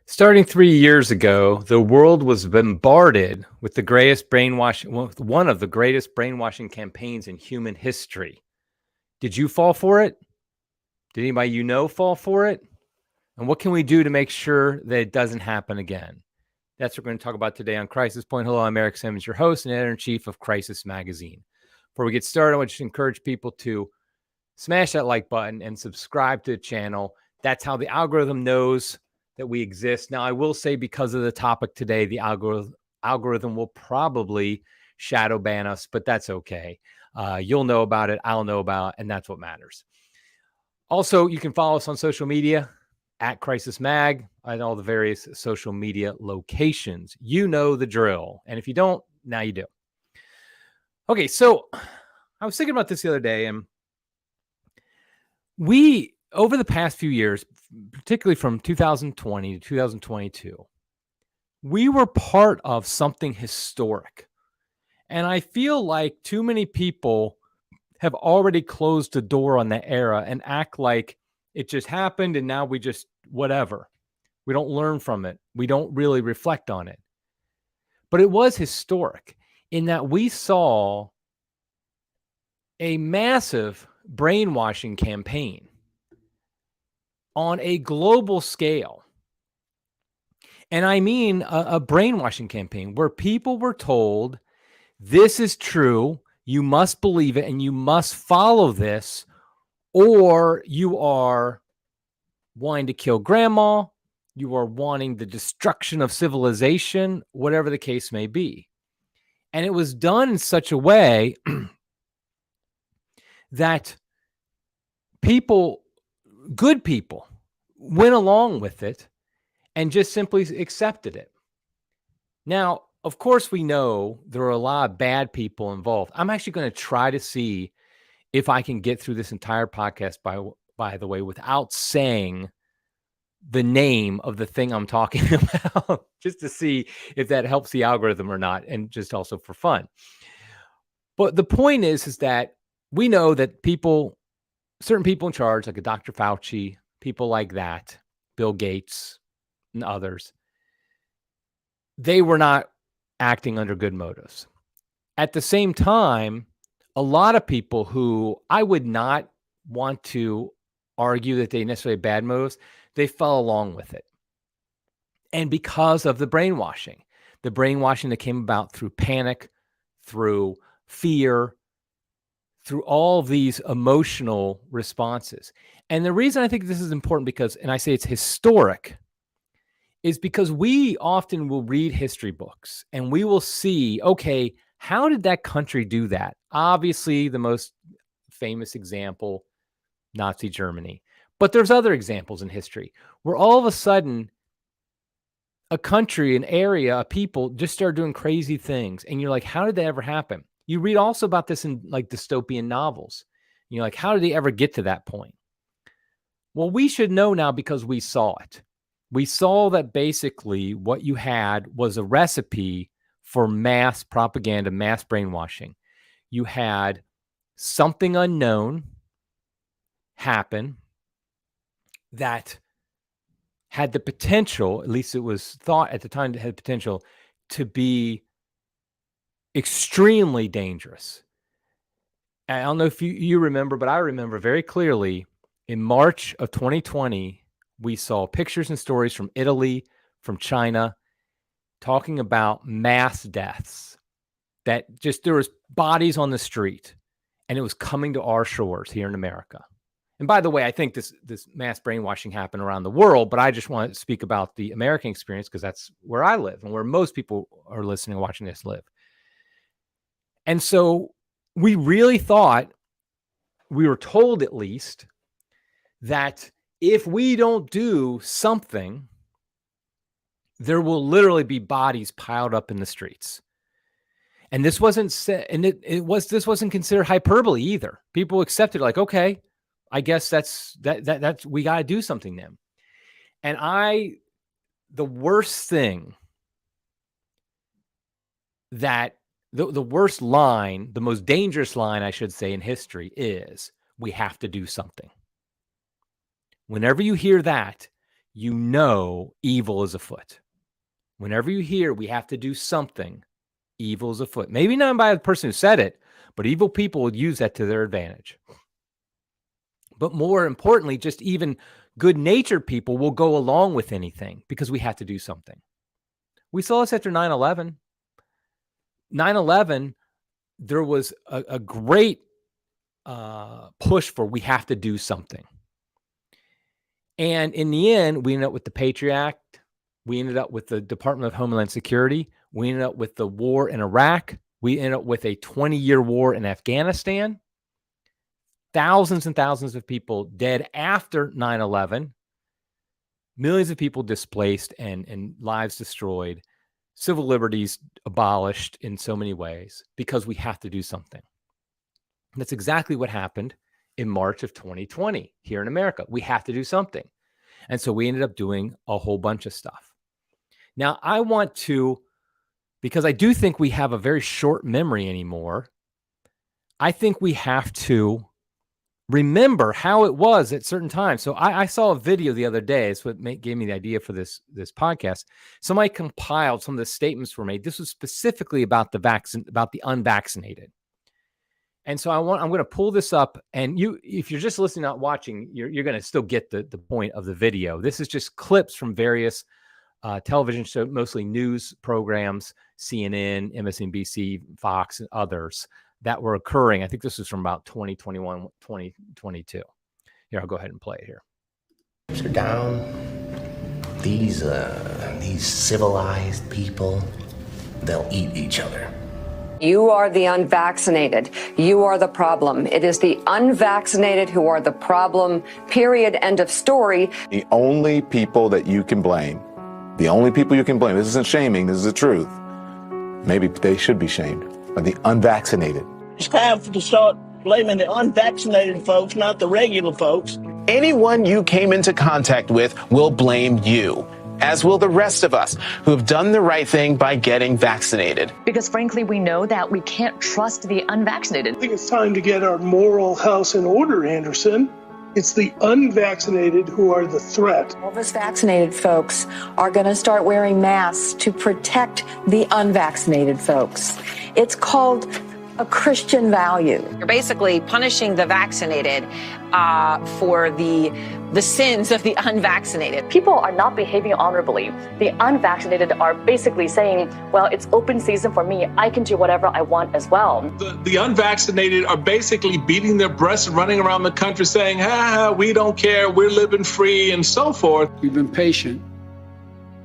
Starting 3 years ago, the world was bombarded with the greatest brainwashing, one of the greatest brainwashing campaigns in human history. Did you fall for it? Did anybody you know fall for it? And what can we do to make sure that it doesn't happen again? That's what we're going to talk about today on Crisis Point. Hello, I'm Eric Simmons, your host and editor-in-chief of Crisis Magazine. Before we get started, I want to encourage people to smash that like button and subscribe to the channel. That's how the algorithm knows that we exist. Now, I will say because of the topic today, the algorithm will probably shadow ban us, but that's okay. You'll know about it. I'll know about it, and that's what matters. Also, you can follow us on social media at Crisis Mag and all the various social media locations. You know the drill. And if you don't, now you do. Okay, so I was thinking about this the other day, and we, over the past few years, particularly from 2020 to 2022, we were part of something historic. And I feel like too many people have already closed the door on that era and act like it just happened and now we just whatever. We don't learn from it. We don't really reflect on it. But it was historic in that we saw a massive brainwashing campaign on a global scale. And I mean a brainwashing campaign where people were told, this is true, you must believe it, and you must follow this, or you are wanting to kill grandma, you are wanting the destruction of civilization, whatever the case may be. And it was done in such a way that people, good people, went along with it and just simply accepted it. Now, of course, we know there are a lot of bad people involved. I'm actually going to try to see if I can get through this entire podcast, by the way, without saying the name of the thing I'm talking about, just to see if that helps the algorithm or not, and just also for fun. But the point is that we know that people, certain people in charge, like a Dr. Fauci, people like that, Bill Gates and others, they were not acting under good motives. At the same time, a lot of people who I would not want to argue that they necessarily had bad motives, they fell along with it. And because of the brainwashing that came about through panic, through fear, through all of these emotional responses. And the reason I think this is important because, and I say it's historic, is because we often will read history books and we will see, okay, how did that country do that? Obviously, the most famous example, Nazi Germany. But there's other examples in history where all of a sudden a country, an area, a people just start doing crazy things. And you're like, how did that ever happen? You read also about this in like dystopian novels. You're like, how did they ever get to that point? Well, we should know now because we saw it. We saw that basically what you had was a recipe for mass propaganda, mass brainwashing. You had something unknown happen that had the potential, at least it was thought at the time, it had potential to be extremely dangerous. I don't know if you remember, but I remember very clearly in March of 2020, we saw pictures and stories from Italy, from China, talking about mass deaths, that just there was bodies on the street, and it was coming to our shores here in America. And by the way, I think this mass brainwashing happened around the world, but I just want to speak about the American experience because that's where I live and where most people are listening and watching this live. And so we really thought, we were told at least, that if we don't do something, there will literally be bodies piled up in the streets. And this wasn't said, and this wasn't considered hyperbole either. People accepted, like, okay, I guess that's we got to do something then. And the worst thing that the worst line, the most dangerous line, I should say, in history is, we have to do something. Whenever you hear that, you know evil is afoot. Whenever you hear we have to do something, evil is afoot. Maybe not by the person who said it, but evil people would use that to their advantage. But more importantly, just even good-natured people will go along with anything because we have to do something. We saw this after 9/11. 9/11, there was a great push for we have to do something. And in the end, we ended up with the Patriot Act. We ended up with the Department of Homeland Security. We ended up with the war in Iraq. We ended up with a 20-year war in Afghanistan. Thousands and thousands of people dead after 9/11. Millions of people displaced and lives destroyed. Civil liberties abolished in so many ways because we have to do something. And that's exactly what happened in March of 2020 here in America. We have to do something. And so we ended up doing a whole bunch of stuff. Now, I want to, because I do think we have a very short memory anymore, I think we have to remember how it was at certain times. So I saw a video the other day. It's what gave me the idea for this podcast. Somebody compiled some of the statements were made. This was specifically about the vaccine, about the unvaccinated. And so I'm going to pull this up, and if you're just listening, not watching, you're going to still get the point of the video. This is just clips from various television shows, mostly news programs, CNN, MSNBC, Fox, and others that were occurring. I think this was from about 2021, 2022. Here, I'll go ahead and play it here. Are down. These civilized people, they'll eat each other. You are the unvaccinated. You are the problem. It is the unvaccinated who are the problem. Period. End of story. The only people that you can blame, this isn't shaming, this is the truth. Maybe they should be shamed, are the unvaccinated. It's time to start blaming the unvaccinated folks, not the regular folks. Anyone you came into contact with will blame you, as will the rest of us who have done the right thing by getting vaccinated. Because frankly, we know that we can't trust the unvaccinated. I think it's time to get our moral house in order, Anderson. It's the unvaccinated who are the threat. All of us vaccinated folks are going to start wearing masks to protect the unvaccinated folks. It's called a Christian value. You're basically punishing the vaccinated for the sins of the unvaccinated. People are not behaving honorably. The unvaccinated are basically saying, well, it's open season for me. I can do whatever I want as well. The unvaccinated are basically beating their breasts and running around the country saying, we don't care, we're living free and so forth. We've been patient,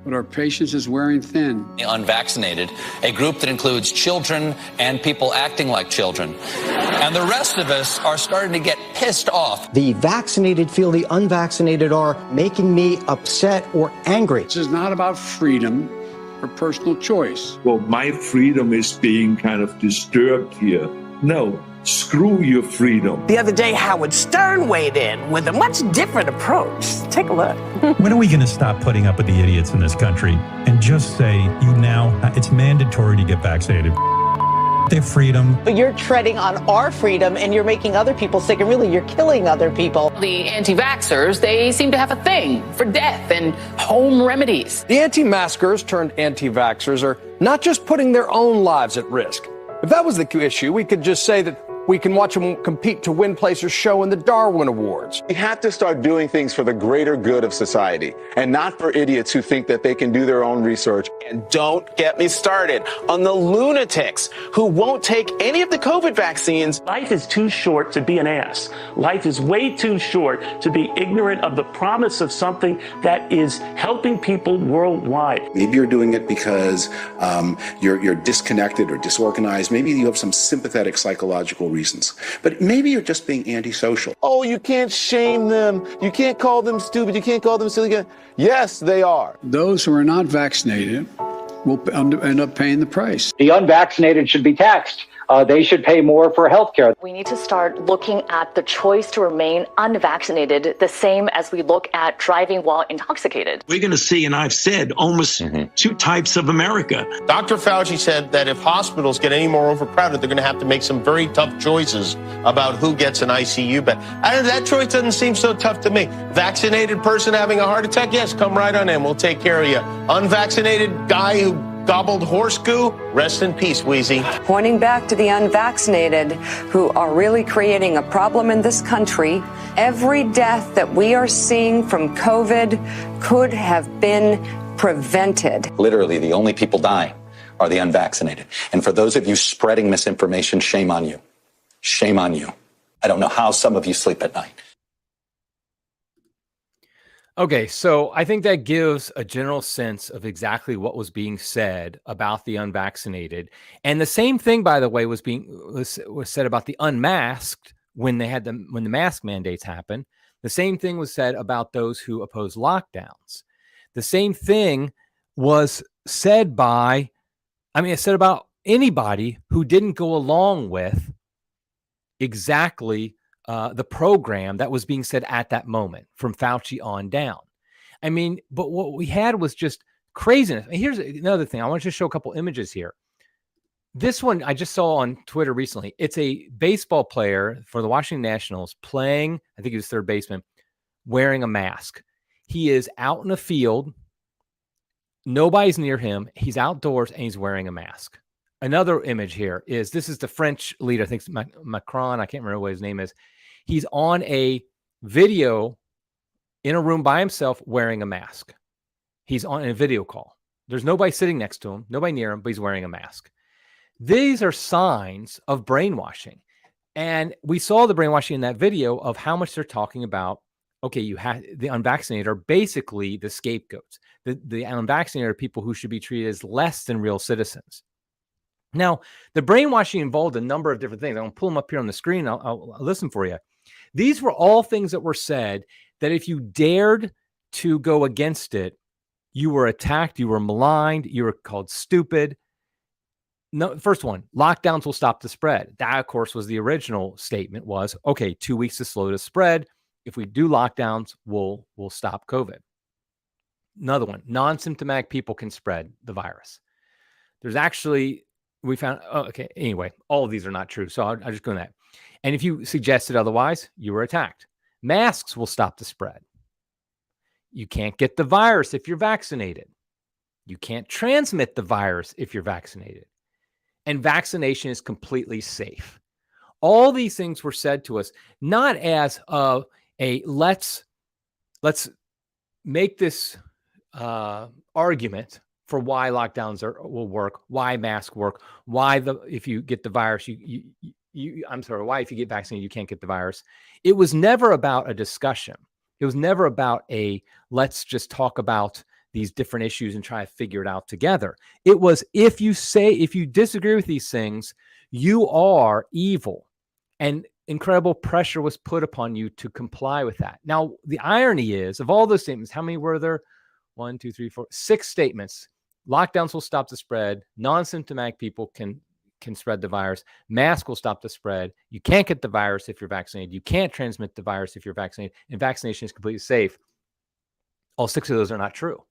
but our patience is wearing thin. The unvaccinated, a group that includes children and people acting like children. And the rest of us are starting to get pissed off. The vaccinated feel the unvaccinated are making me upset or angry. This is not about freedom or personal choice. Well, my freedom is being kind of disturbed here. No. Screw your freedom. The other day, Howard Stern weighed in with a much different approach. Take a look. When are we going to stop putting up with the idiots in this country and just say, it's mandatory to get vaccinated? Their freedom. But you're treading on our freedom and you're making other people sick, and really you're killing other people. The anti-vaxxers, they seem to have a thing for death and home remedies. The anti-maskers turned anti-vaxxers are not just putting their own lives at risk. If that was the issue, we could just say that we can watch them compete to win Placer's show in the Darwin Awards. We have to start doing things for the greater good of society and not for idiots who think that they can do their own research. And don't get me started on the lunatics who won't take any of the COVID vaccines. Life is too short to be an ass. Life is way too short to be ignorant of the promise of something that is helping people worldwide. Maybe you're doing it because you're disconnected or disorganized. Maybe you have some sympathetic psychological reasons. But maybe you're just being antisocial. Oh, you can't shame them. You can't call them stupid. You can't call them silly. Yes, they are. Those who are not vaccinated will end up paying the price. The unvaccinated should be taxed. they should pay more for health care. We need to start looking at the choice to remain unvaccinated the same as we look at driving while intoxicated. We're going to see, and I've said, almost two types of America. Dr. Fauci said that if hospitals get any more overcrowded, they're going to have to make some very tough choices about who gets an ICU bed. That choice doesn't seem so tough to me. Vaccinated person having a heart attack, yes, come right on in. We'll take care of you. Unvaccinated guy who gobbled horse goo, rest in peace, Wheezy. Pointing back to the unvaccinated who are really creating a problem in this country, every death that we are seeing from COVID could have been prevented. Literally, the only people dying are the unvaccinated. And for those of you spreading misinformation, shame on you. Shame on you. I don't know how some of you sleep at night. Okay, so I think that gives a general sense of exactly what was being said about the unvaccinated. And the same thing, by the way, was said about the unmasked when the mask mandates happened. The same thing was said about those who oppose lockdowns. The same thing was said about anybody who didn't go along with exactly the program that was being said at that moment from Fauci on down. I mean, but what we had was just craziness. Here's another thing. I want to just show a couple images here. This one I just saw on Twitter recently. It's a baseball player for the Washington Nationals playing, I think he was third baseman, wearing a mask. He is out in a field. Nobody's near him. He's outdoors and he's wearing a mask. Another image here is the French leader, I think it's Macron. I can't remember what his name is. He's on a video in a room by himself wearing a mask. He's on a video call. There's nobody sitting next to him, nobody near him, but he's wearing a mask. These are signs of brainwashing. And we saw the brainwashing in that video of how much they're talking about, okay, you have the unvaccinated are basically the scapegoats. The unvaccinated are people who should be treated as less than real citizens. Now, the brainwashing involved a number of different things. I'm going to pull them up here on the screen. I'll listen for you. These were all things that were said that if you dared to go against it, you were attacked, you were maligned, you were called stupid. No, first one, lockdowns will stop the spread. That, of course, was the original statement was, okay, 2 weeks to slow the spread. If we do lockdowns, we'll stop COVID. Another one, non-symptomatic people can spread the virus. There's actually... We found, anyway, all of these are not true. So I'll just go on that. And if you suggested otherwise, you were attacked. Masks will stop the spread. You can't get the virus if you're vaccinated. You can't transmit the virus if you're vaccinated. And vaccination is completely safe. All these things were said to us, not as let's make this argument for why lockdowns will work, why masks work, why if you get the virus, why if you get vaccinated, you can't get the virus. It was never about a discussion. It was never about let's just talk about these different issues and try to figure it out together. It was if you disagree with these things, you are evil. And incredible pressure was put upon you to comply with that. Now, the irony is, of all those statements, how many were there? 1, 2, 3, 4, 6 statements. Lockdowns will stop the spread. Non-symptomatic people can spread the virus. Mask will stop the spread. You can't get the virus if you're vaccinated. You can't transmit the virus if you're vaccinated. And vaccination is completely safe. All 6 of those are not true.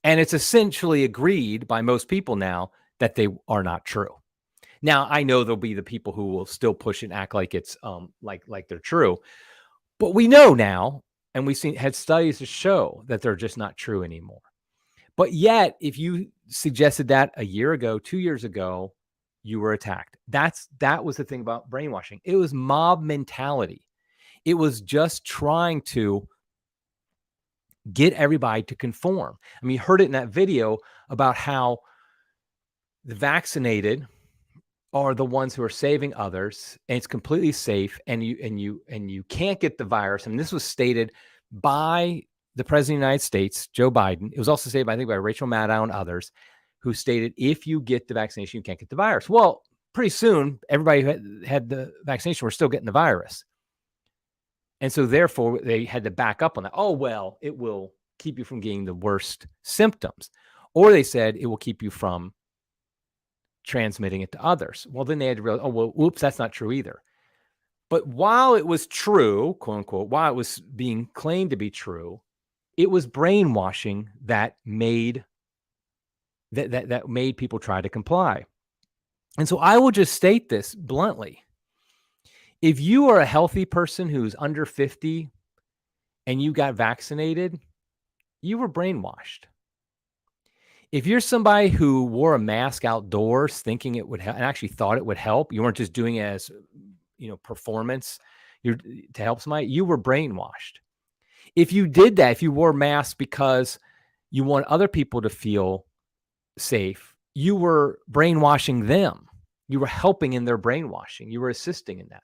And it's essentially agreed by most people now that they are not true. Now, I know there'll be the people who will still push it and act like it's like they're true. But we know now, and we've had studies to show that they're just not true anymore. But yet, if you suggested that a year ago, 2 years ago, you were attacked. That was the thing about brainwashing. It was mob mentality. It was just trying to get everybody to conform. I mean, you heard it in that video about how the vaccinated are the ones who are saving others, and it's completely safe, and you can't get the virus. And this was stated by the President of the United States, Joe Biden. It was also stated, I think, by Rachel Maddow and others, who stated, if you get the vaccination, you can't get the virus. Well, pretty soon, everybody who had the vaccination were still getting the virus. And so, therefore, they had to back up on that. Oh, well, it will keep you from getting the worst symptoms. Or they said it will keep you from transmitting it to others. Well, then they had to realize, oh, well, whoops, that's not true either. But while it was true, quote unquote, while it was being claimed to be true, it was brainwashing that made that made people try to comply. And so I will just state this bluntly. If you are a healthy person who's under 50 and you got vaccinated, you were brainwashed. If you're somebody who wore a mask outdoors thinking it would help and actually thought it would help, you weren't just doing it as, performance to help somebody, you were brainwashed. If you did that, if you wore masks because you want other people to feel safe, you were brainwashing them. You were helping in their brainwashing. You were assisting in that.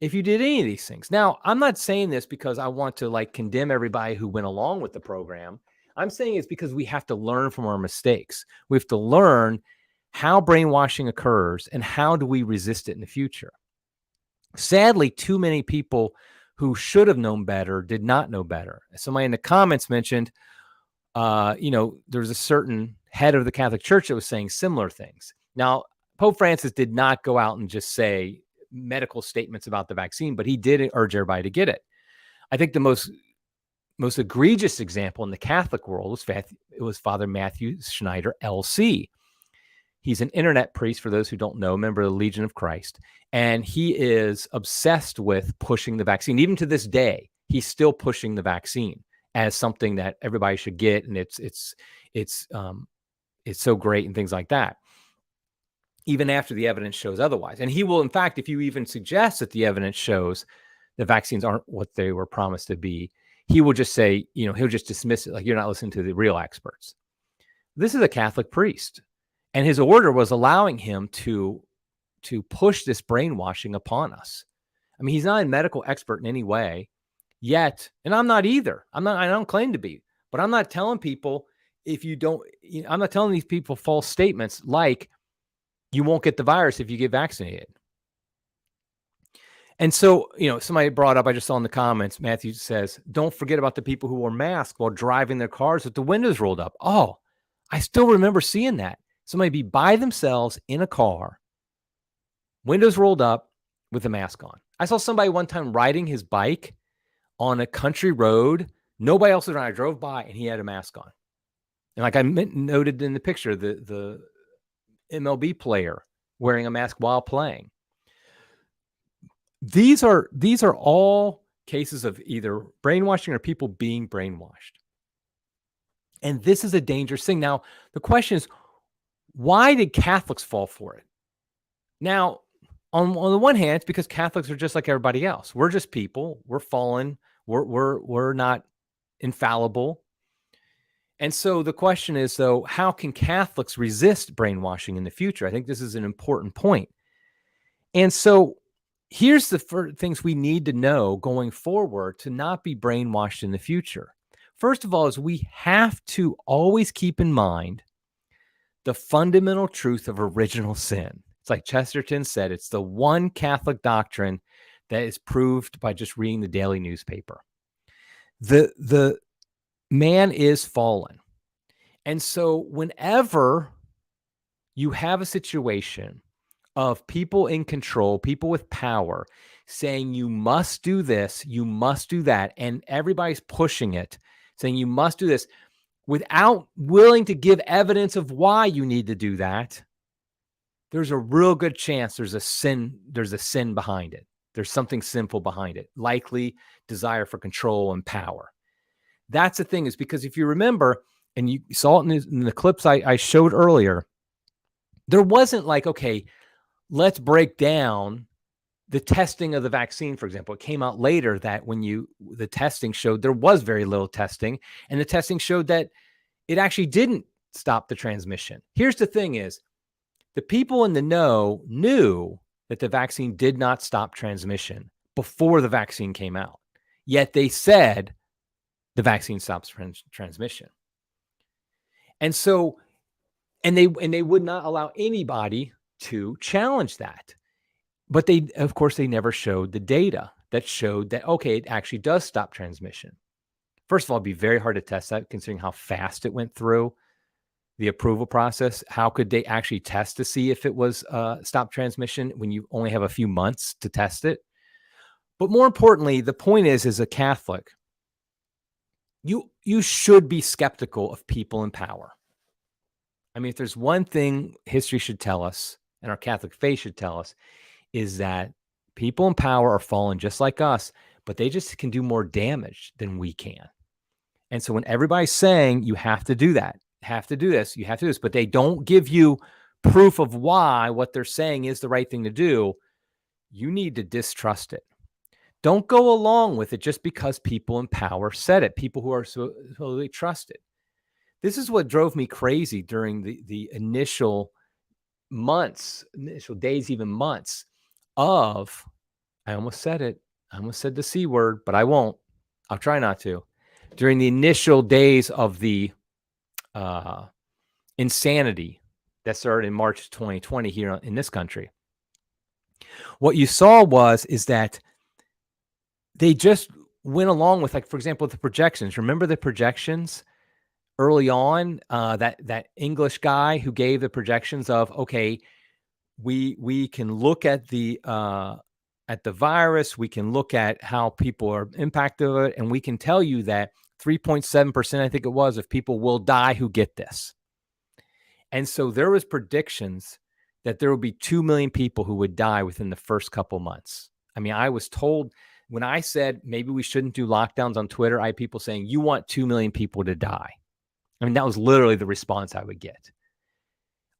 If you did any of these things. Now, I'm not saying this because I want to condemn everybody who went along with the program. I'm saying it's because we have to learn from our mistakes. We have to learn how brainwashing occurs and how do we resist it in the future. Sadly, too many people who should have known better did not know better. Somebody in the comments mentioned, there's a certain head of the Catholic Church that was saying similar things. Now, Pope Francis did not go out and just say medical statements about the vaccine, but he did urge everybody to get it. I think the most egregious example in the Catholic world was Father Matthew Schneider, LC. He's an internet priest, for those who don't know, member of the Legion of Christ. And he is obsessed with pushing the vaccine. Even to this day, he's still pushing the vaccine as something that everybody should get. And it's so great and things like that, even after the evidence shows otherwise. And he will, in fact, if you even suggest that the evidence shows the vaccines aren't what they were promised to be, he will just say, he'll just dismiss it like you're not listening to the real experts. This is a Catholic priest. And his order was allowing him to push this brainwashing upon us. I mean, he's not a medical expert in any way yet. And I'm not either. I don't claim to be, but I'm not telling people I'm not telling these people false statements like you won't get the virus if you get vaccinated. And so, somebody brought up, I just saw in the comments, Matthew says, don't forget about the people who wore masks while driving their cars with the windows rolled up. Oh, I still remember seeing that. Somebody be by themselves in a car, windows rolled up with a mask on. I saw somebody one time riding his bike on a country road. Nobody else was around. I drove by and he had a mask on. And like I noted in the picture, the MLB player wearing a mask while playing. These are all cases of either brainwashing or people being brainwashed. And this is a dangerous thing. Now, the question is, why did Catholics fall for it? Now, on the one hand, it's because Catholics are just like everybody else. We're just people. We're fallen. We're not infallible. And so the question is, though, how can Catholics resist brainwashing in the future? I think this is an important point. And so here's the things we need to know going forward to not be brainwashed in the future. First of all, is we have to always keep in mind the fundamental truth of original sin. It's like Chesterton said, it's the one Catholic doctrine that is proved by just reading the daily newspaper. The man is fallen. And so whenever you have a situation of people in control, people with power saying you must do this, you must do that, and everybody's pushing it, saying you must do this, without willing to give evidence of why you need to do that, there's a real good chance there's a sin behind it. There's something sinful behind it, likely desire for control and power. That's the thing, is because if you remember, and you saw it in the clips I showed earlier, there wasn't like, okay, let's break down the testing of the vaccine, for example. It came out later that the testing showed there was very little testing, and the testing showed that it actually didn't stop the transmission. Here's the thing is, the people in the know knew that the vaccine did not stop transmission before the vaccine came out. Yet they said the vaccine stops transmission. And so, and they would not allow anybody to challenge that. But of course, they never showed the data that showed that, okay, it actually does stop transmission. First of all, it'd be very hard to test that considering how fast it went through the approval process. How could they actually test to see if it was stop transmission when you only have a few months to test it? But more importantly, the point is, as a Catholic, you should be skeptical of people in power. I mean, if there's one thing history should tell us, and our Catholic faith should tell us, is that people in power are fallen just like us, but they just can do more damage than we can. And so when everybody's saying you have to do that, have to do this, you have to do this, but they don't give you proof of why what they're saying is the right thing to do, you need to distrust it. Don't go along with it just because people in power said it, people who are supposedly trusted. This is what drove me crazy during the initial months, initial days, even months of, I almost said it. I almost said the C word, but I won't. I'll try not to. During the initial days of the insanity that started in March 2020 here in this country, what you saw is that they just went along with, like, for example, the projections. Remember the projections early on? That English guy who gave the projections of, okay, we can look at the virus, we can look at how people are impacted of it, and we can tell you that 3.7%, I think it was, of people will die who get this. And so there was predictions that there would be 2 million people who would die within the first couple months. I mean, I was told when I said maybe we shouldn't do lockdowns on Twitter, I had people saying, you want 2 million people to die. I mean, that was literally the response I would get.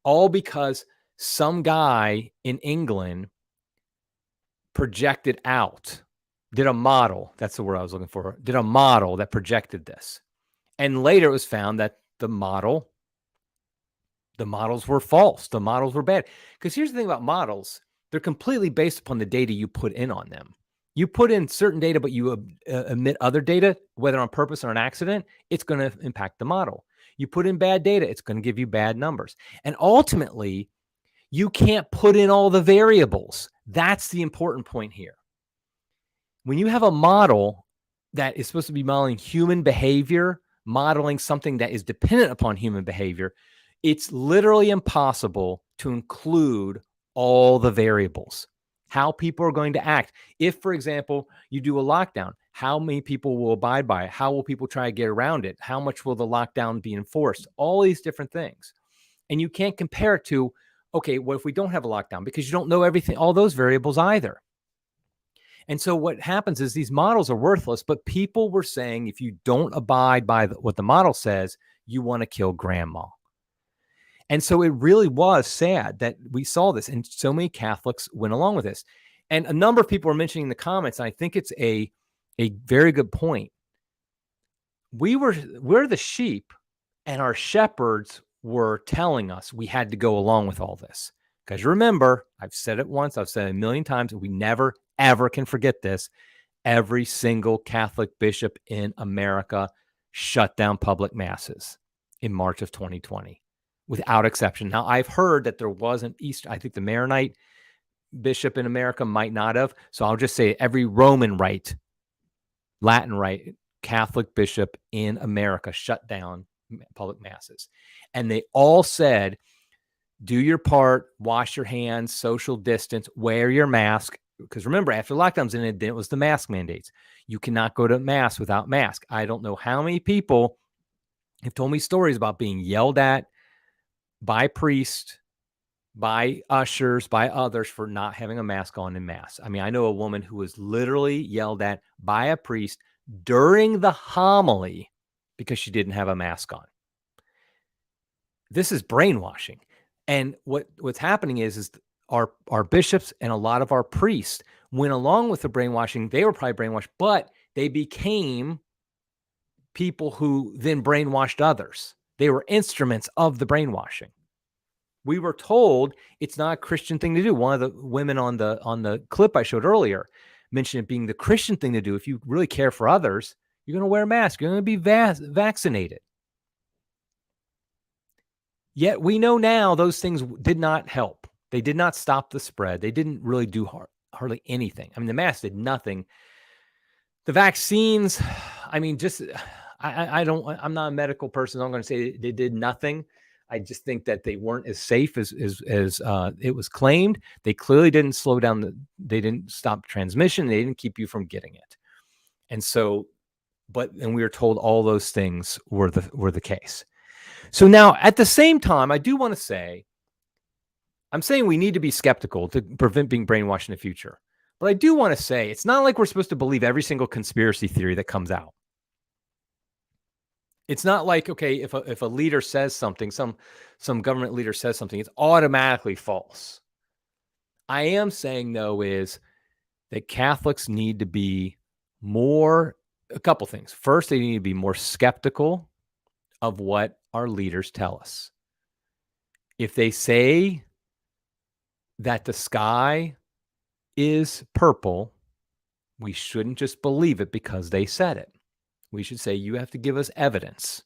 All because some guy in England projected out, did a model, that's the word I was looking for, did a model that projected this. And later it was found that the models were false. The models were bad. Because here's the thing about models. They're completely based upon the data you put in on them. You put in certain data, but you omit other data, whether on purpose or an accident, it's going to impact the model. You put in bad data, it's going to give you bad numbers. And ultimately, you can't put in all the variables. That's the important point here. When you have a model that is supposed to be modeling human behavior, modeling something that is dependent upon human behavior, it's literally impossible to include all the variables. How people are going to act. If, for example, you do a lockdown, how many people will abide by it? How will people try to get around it? How much will the lockdown be enforced? All these different things. And you can't compare it to, okay, what if we don't have a lockdown? Because you don't know everything, all those variables either. And so what happens is these models are worthless, but people were saying if you don't abide by what the model says, you want to kill grandma. And so it really was sad that we saw this, and so many Catholics went along with this. And a number of people are mentioning in the comments, and I think it's a very good point. We're the sheep, and our shepherds were telling us we had to go along with all this. Because remember, I've said it once, I've said it a million times, and we never, ever can forget this. Every single Catholic bishop in America shut down public masses in March of 2020. Without exception. Now, I've heard that there was an Eastern, I think the Maronite bishop in America might not have. So I'll just say every Roman Rite, Latin Rite, Catholic bishop in America shut down public masses. And they all said, do your part, wash your hands, social distance, wear your mask. Because remember, after lockdowns ended, it was the mask mandates. You cannot go to mass without mask. I don't know how many people have told me stories about being yelled at by priests, by ushers, by others for not having a mask on in mass. I mean, I know a woman who was literally yelled at by a priest during the homily because she didn't have a mask on. This is brainwashing. And what's happening is our bishops and a lot of our priests went along with the brainwashing. They were probably brainwashed, but they became people who then brainwashed others. They were instruments of the brainwashing. We were told it's not a Christian thing to do. One of the women on the clip I showed earlier mentioned it being the Christian thing to do. If you really care for others, you're going to wear a mask. You're going to be vaccinated. Yet we know now those things did not help. They did not stop the spread. They didn't really do hardly anything. I mean, the mask did nothing. The vaccines, I mean, just I'm not a medical person. I'm going to say they did nothing. I just think that they weren't as safe as it was claimed. They clearly didn't slow down they didn't stop transmission. They didn't keep you from getting it. And so, and we were told all those things were the case. So now at the same time, I do want to say, I'm saying we need to be skeptical to prevent being brainwashed in the future. But I do want to say, it's not like we're supposed to believe every single conspiracy theory that comes out. It's not like, okay, if a leader says something, some government leader says something, it's automatically false. I am saying, though, is that Catholics need to be a couple things. First, they need to be more skeptical of what our leaders tell us. If they say that the sky is purple, we shouldn't just believe it because they said it. We should say, you have to give us evidence.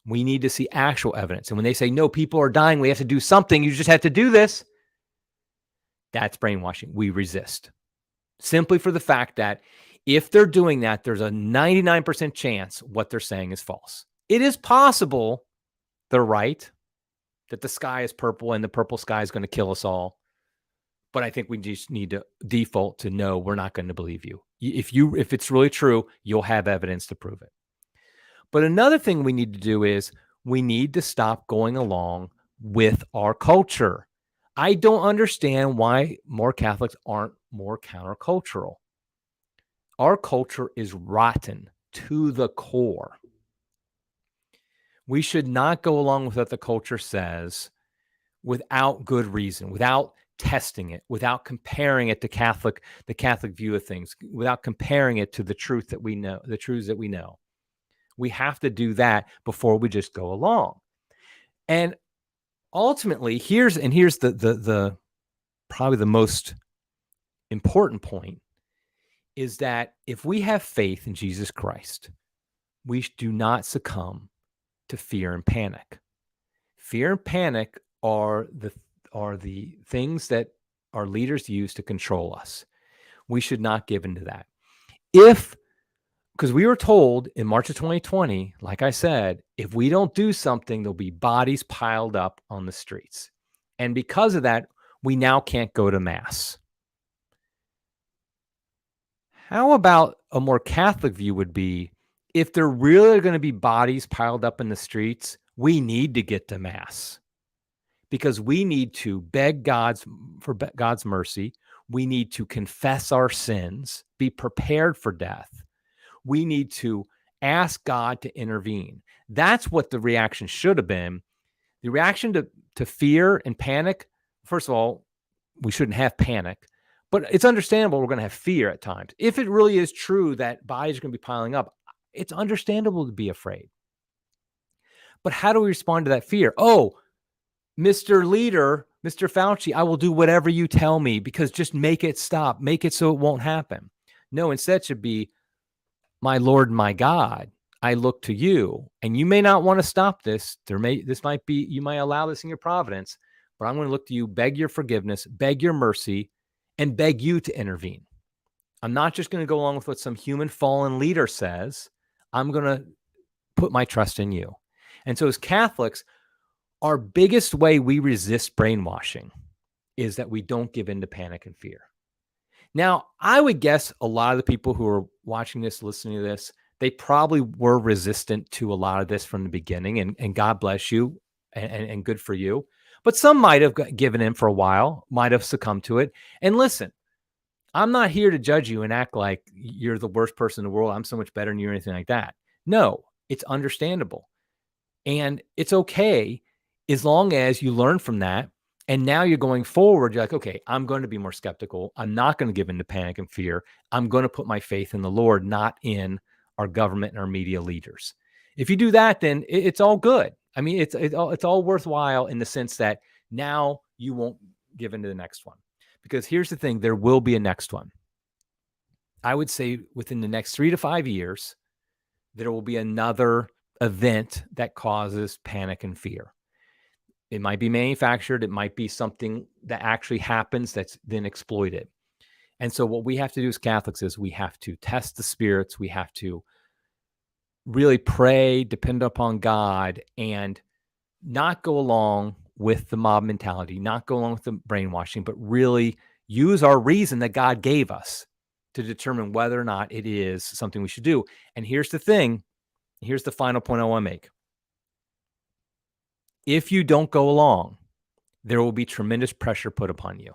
We need to see actual evidence. And when they say, no, people are dying, we have to do something, you just have to do this, that's brainwashing. We resist. Simply for the fact that if they're doing that, there's a 99% chance what they're saying is false. It is possible they're right, that the sky is purple and the purple sky is going to kill us all. But I think we just need to default to no, we're not going to believe you. If it's really true, you'll have evidence to prove it. But another thing we need to do is we need to stop going along with our culture. I don't understand why more Catholics aren't more countercultural. Our culture is rotten to the core. We should not go along with what the culture says without good reason, without testing it, without comparing it to the Catholic view of things, without comparing it to the truth that we know, the truths that we know. We have to do that before we just go along. And ultimately, here's the probably the most important point is that if we have faith in Jesus Christ, we do not succumb to fear and panic. Fear and panic are the things that our leaders use to control us. We should not give into that. Because we were told in March of 2020, like I said, if we don't do something, there'll be bodies piled up on the streets. And because of that, we now can't go to Mass. How about a more Catholic view would be, if there really are going to be bodies piled up in the streets, we need to get to Mass. Because we need to beg for God's mercy. We need to confess our sins, be prepared for death. We need to ask God to intervene. That's what the reaction should have been. The reaction to fear and panic, first of all, we shouldn't have panic, but it's understandable we're going to have fear at times. If it really is true that bodies are going to be piling up, it's understandable to be afraid. But how do we respond to that fear? Oh, Mr. Leader, Mr. Fauci, I will do whatever you tell me because just make it stop. Make it so it won't happen. No, instead it should be, my Lord, and my God, I look to you, and you may not want to stop this. You might allow this in your providence, but I'm going to look to you, beg your forgiveness, beg your mercy, and beg you to intervene. I'm not just going to go along with what some human fallen leader says. I'm going to put my trust in you. And so as Catholics, our biggest way we resist brainwashing is that we don't give in to panic and fear. Now, I would guess a lot of the people who are watching this, listening to this, they probably were resistant to a lot of this from the beginning, and God bless you and good for you. But some might have given in for a while, might have succumbed to it. And listen, I'm not here to judge you and act like you're the worst person in the world. I'm so much better than you or anything like that. No, it's understandable. And it's okay as long as you learn from that. And now you're going forward. You're like, okay, I'm going to be more skeptical. I'm not going to give in to panic and fear. I'm going to put my faith in the Lord, not in our government and our media leaders. If you do that, then it's all good. I mean, it's all worthwhile in the sense that now you won't give in to the next one. Because here's the thing, there will be a next one. I would say within the next 3 to 5 years, there will be another event that causes panic and fear. It might be manufactured. It might be something that actually happens that's then exploited. And so what we have to do as Catholics is we have to test the spirits. We have to really pray, depend upon God, and not go along with the mob mentality, not go along with the brainwashing, but really use our reason that God gave us to determine whether or not it is something we should do. And here's the thing. Here's the final point I want to make. If you don't go along, there will be tremendous pressure put upon you.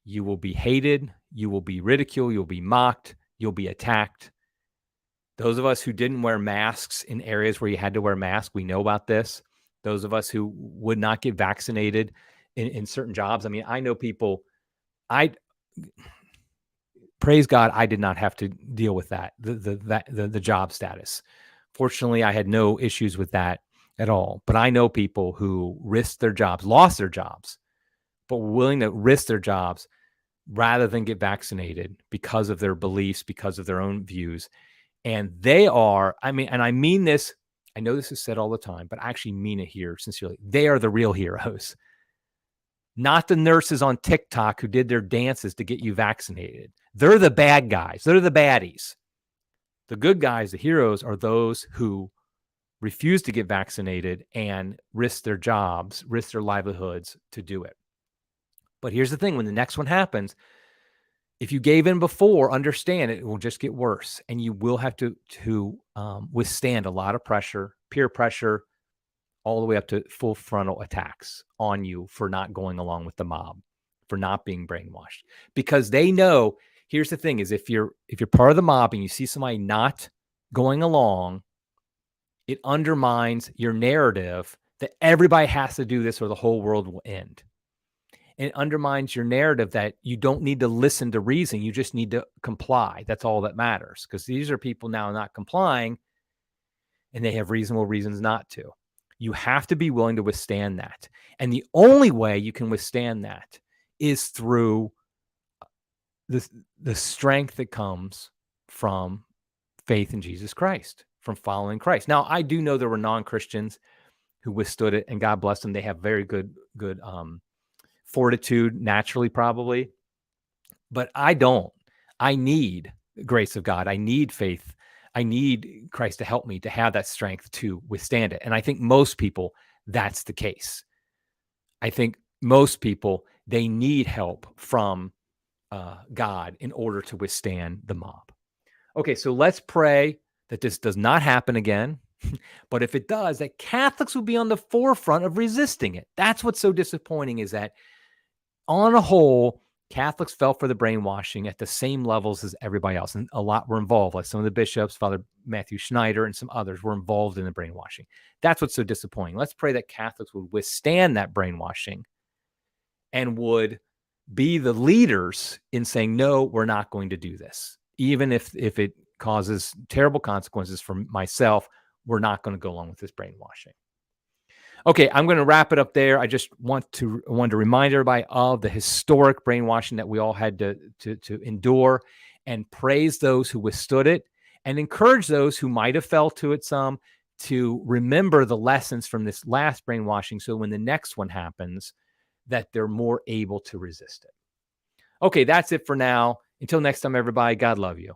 You will be hated. You will be ridiculed. You'll be mocked. You'll be attacked. Those of us who didn't wear masks in areas where you had to wear masks, we know about this. Those of us who would not get vaccinated in certain jobs. I mean, I know people, praise God, I did not have to deal with that, the job status. Fortunately, I had no issues with that at all. But I know people who risked their jobs, lost their jobs, but were willing to risk their jobs rather than get vaccinated because of their beliefs, because of their own views. And they are, and I mean this, I know this is said all the time, but I actually mean it here sincerely. They are the real heroes, not the nurses on TikTok who did their dances to get you vaccinated. They're the bad guys. They're the baddies. The good guys, the heroes, are those who refuse to get vaccinated and risk their jobs, risk their livelihoods to do it. But here's the thing. When the next one happens, if you gave in before, understand it will just get worse. And you will have to withstand a lot of pressure, peer pressure, all the way up to full frontal attacks on you for not going along with the mob, for not being brainwashed. Because they know, here's the thing, is if you're part of the mob and you see somebody not going along, it undermines your narrative that everybody has to do this or the whole world will end. It undermines your narrative that you don't need to listen to reason. You just need to comply. That's all that matters, because these are people now not complying and they have reasonable reasons not to. You have to be willing to withstand that. And the only way you can withstand that is through the strength that comes from faith in Jesus Christ, from following Christ. Now, I do know there were non-Christians who withstood it, and God bless them. They have very good fortitude naturally, probably. But I don't. I need the grace of God. I need faith. I need Christ to help me to have that strength to withstand it. And I think most people, that's the case. I think most people, they need help from God in order to withstand the mob. Okay, so let's pray that this does not happen again. But if it does, that Catholics will be on the forefront of resisting it. That's what's so disappointing, is that on a whole, Catholics fell for the brainwashing at the same levels as everybody else. And a lot were involved, like some of the bishops, Father Matthew Schneider, and some others were involved in the brainwashing. That's what's so disappointing. Let's pray that Catholics would withstand that brainwashing and would be the leaders in saying, no, we're not going to do this. Even if it causes terrible consequences for myself, we're not going to go along with this brainwashing. Okay, I'm going to wrap it up there. I just want to remind everybody of the historic brainwashing that we all had to endure, and praise those who withstood it, and encourage those who might have fell to it some to remember the lessons from this last brainwashing, so when the next one happens, that they're more able to resist it. Okay, that's it for now. Until next time, everybody, God love you.